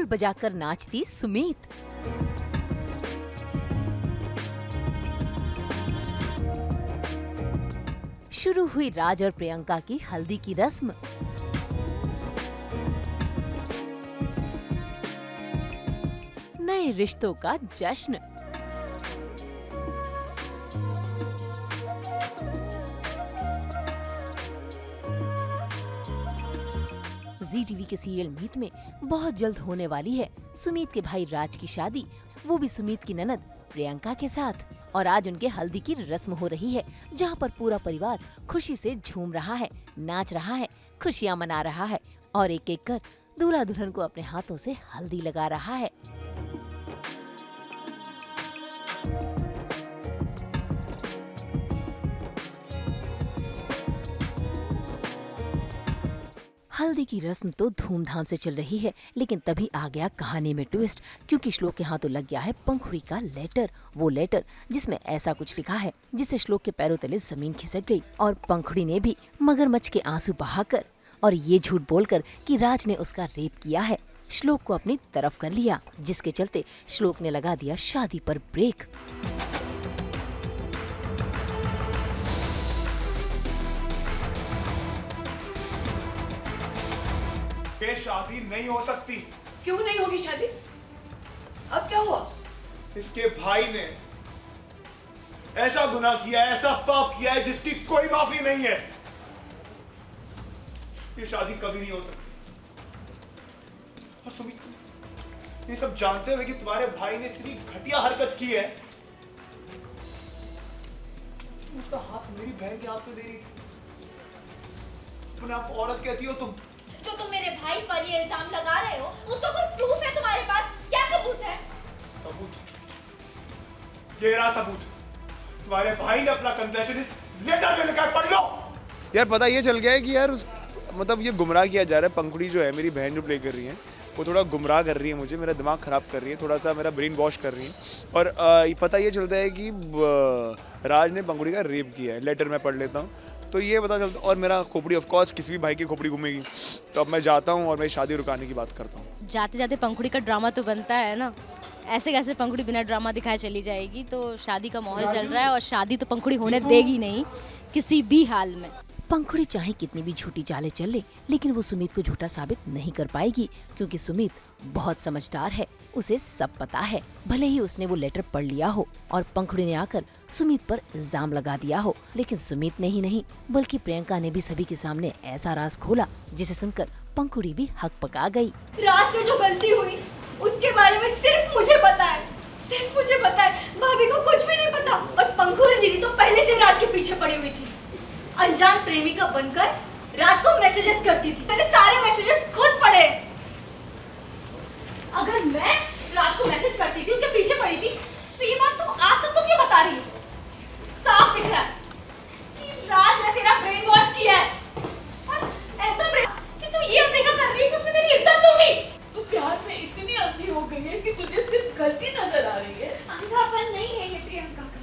बजाकर नाचती सुमीत। शुरू हुई राज और प्रियंका की हल्दी की रस्म। नए रिश्तों का जश्न। जी टीवी के सीरियल मीत में बहुत जल्द होने वाली है सुमीत के भाई राज की शादी, वो भी सुमीत की ननद प्रियंका के साथ। और आज उनके हल्दी की रस्म हो रही है, जहां पर पूरा परिवार खुशी से झूम रहा है, नाच रहा है, खुशियां मना रहा है और एक एक कर दूल्हा दुल्हन को अपने हाथों से हल्दी लगा रहा है। हल्दी की रस्म तो धूमधाम से चल रही है, लेकिन तभी आ गया कहानी में ट्विस्ट, क्योंकि श्लोक के हाथों लग गया है पंखुड़ी का लेटर। वो लेटर जिसमें ऐसा कुछ लिखा है जिससे श्लोक के पैरों तले जमीन खिसक गई और पंखुड़ी ने भी मगरमच्छ के आंसू बहाकर और ये झूठ बोलकर कि राज ने उसका रेप किया है, श्लोक को अपनी तरफ कर लिया, जिसके चलते श्लोक ने लगा दिया शादी पर ब्रेक। ये शादी नहीं हो सकती। क्यों नहीं होगी शादी? अब क्या हुआ? इसके भाई ने ऐसा गुनाह किया है, ऐसा पाप किया है जिसकी कोई माफी नहीं है। ये शादी कभी नहीं हो सकती। और सुमित, ये सब जानते हुए कि तुम्हारे भाई ने इतनी घटिया हरकत की है, उसका हाथ मेरी बहन के हाथ में दे रही थी। तुमने आप औरत कहती हो तुम। तो तुम मेरे भाई पर ये इल्जाम लगा रहे हो, उसका कोई प्रूफ है तुम्हारे पास? क्या सबूत है? सबूत? ये रहा सबूत। तुम्हारे भाई ने अपना कन्फेशन इस लेटर में लिखा है, पढ़ लो। यार पता ये चल गया है कि यार मतलब ये गुमराह किया जा रहा है। पंखुड़ी जो है, मेरी बहन जो प्ले कर रही है, वो थोड़ा गुमराह कर रही है मुझे, मेरा दिमाग ख़राब कर रही है, थोड़ा सा मेरा ब्रेन वॉश कर रही है। और पता ये चलता है कि राज ने पंखुड़ी का रेप किया है। लेटर मैं पढ़ लेता हूँ तो ये पता चलता। और मेरा खोपड़ी ऑफ कोर्स किसी भी भाई की खोपड़ी घूमेगी। तो अब मैं जाता हूँ और मैं शादी रुकाने की बात करता हूँ। जाते जाते पंखुड़ी का ड्रामा तो बनता है ना, ऐसे कैसे पंखुड़ी बिना ड्रामा दिखाए चली जाएगी। तो शादी का माहौल चल रहा है और शादी तो पंखुड़ी होने देगी नहीं किसी भी हाल में। पंखुड़ी चाहे कितनी भी झूठी चालें चल ले, लेकिन वो सुमीत को झूठा साबित नहीं कर पाएगी, क्योंकि सुमीत बहुत समझदार है, उसे सब पता है। भले ही उसने वो लेटर पढ़ लिया हो और पंखुड़ी ने आकर सुमीत पर इल्जाम लगा दिया हो, लेकिन सुमीत ने ही नहीं बल्कि प्रियंका ने भी सभी के सामने ऐसा राज खोला जिसे सुनकर पंखुड़ी भी हक पका गई। राज से जो गलती हुई उसके बारे में सिर्फ मुझे पता है, सिर्फ मुझे पता है। भाभी को कुछ भी नहीं पता। और पंखुड़ी दीदी तो पहले से राज के पीछे पड़ी हुई थी, अनजान प्रेमिका बनकर राज को मैसेजेस करती थी। मैंने सारे मैसेजेस खुद पढ़े। अगर मैं राज को मैसेज करती थी, उसके पीछे पड़ी थी, तो ये बात तुम आज सबको क्यों बता रही हो? साफ दिख रहा है कि राज ने तेरा ब्रेन वॉश किया है। और ऐसा कि तू ये अनदेखा कर रही है कि उसने मेरी इज्जत दूंगी। तू प्यार में इतनी अंधी हो गई है कि तुझे सिर्फ गलती नजर आ रही है। अंधापन नहीं है ये प्रियंका का,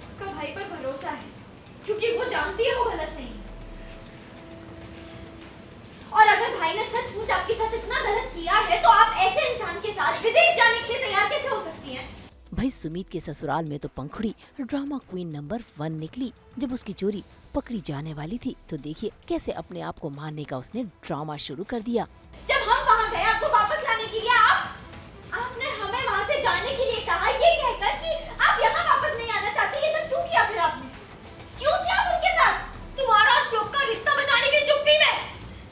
उसका भाई पर भरोसा है, क्योंकि वो जानती है वो गलत नहीं। और अगर भाई ने सचमुच आपके साथ इतना गलत किया है, तो आप ऐसे इंसान के साथ विदेश जाने के लिए तैयार कैसे हो सकती हैं? भाई सुमीत के ससुराल में तो पंखुड़ी ड्रामा क्वीन नंबर 1 निकली। जब उसकी चोरी पकड़ी जाने वाली थी तो देखिए कैसे अपने आप को मारने का उसने ड्रामा शुरू कर दिया। जब हम वहाँ गए आपको वापस लाने के लिए, आपने हमें वहाँ से जाने के लिए कहा, ये कहकर कि आप यहाँ वापस नहीं आना चाहती। ये सब क्यों किया फिर आपने? क्यों किया आप उनके साथ? तुम्हारा श्लोक का रिश्ता बचाने की चुप्पी में,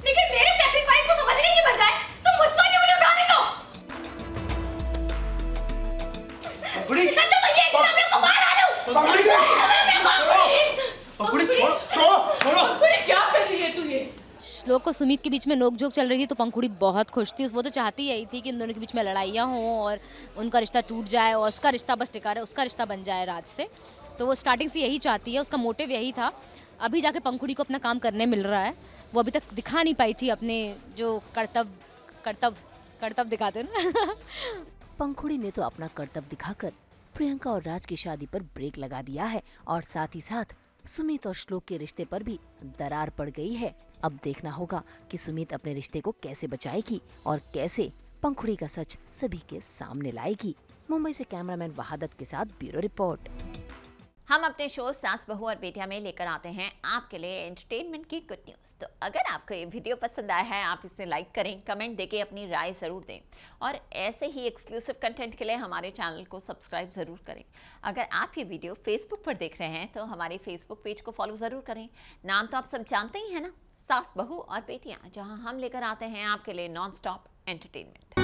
लेकिन मेरे सैक्रिफाइस को समझने की बजाय तुम मुझ पर उंगली उठाने दो। सच तो ये कि मैं अपने को मार डालूं। क्या कर रही है तू ये? श्लोक और सुमीत के बीच में नोकझोंक चल रही थी तो पंखुड़ी बहुत खुश थी। वो तो चाहती यही थी कि इन दोनों के बीच में लड़ाइयाँ हों और उनका रिश्ता टूट जाए और उसका रिश्ता बस टिका रहे, उसका रिश्ता बन जाए राज से। तो वो स्टार्टिंग से यही चाहती है, उसका मोटिव यही था। अभी जाके पंखुड़ी को अपना काम करने मिल रहा है। वो अभी तक दिखा नहीं पाई थी अपने जो कर्तव्य दिखाते ना। पंखुड़ी ने तो अपना कर्तव्य दिखाकर प्रियंका और राज की शादी पर ब्रेक लगा दिया है और साथ ही साथ सुमित और श्लोक के रिश्ते पर भी दरार पड़ गई है। अब देखना होगा कि सुमित अपने रिश्ते को कैसे बचाएगी और कैसे पंखुड़ी का सच सभी के सामने लाएगी। मुंबई से कैमरामैन वहादत के साथ ब्यूरो रिपोर्ट। हम अपने शो सास बहू और बेटियां में लेकर आते हैं आपके लिए एंटरटेनमेंट की गुड न्यूज़। तो अगर आपको ये वीडियो पसंद आया है, आप इसे लाइक करें, कमेंट देके अपनी राय ज़रूर दें और ऐसे ही एक्सक्लूसिव कंटेंट के लिए हमारे चैनल को सब्सक्राइब ज़रूर करें। अगर आप ये वीडियो फेसबुक पर देख रहे हैं तो हमारे फेसबुक पेज को फॉलो ज़रूर करें। नाम तो आप सब जानते ही हैं ना, सास बहू और बेटियाँ, जहाँ हम लेकर आते हैं आपके लिए नॉन स्टॉप एंटरटेनमेंट।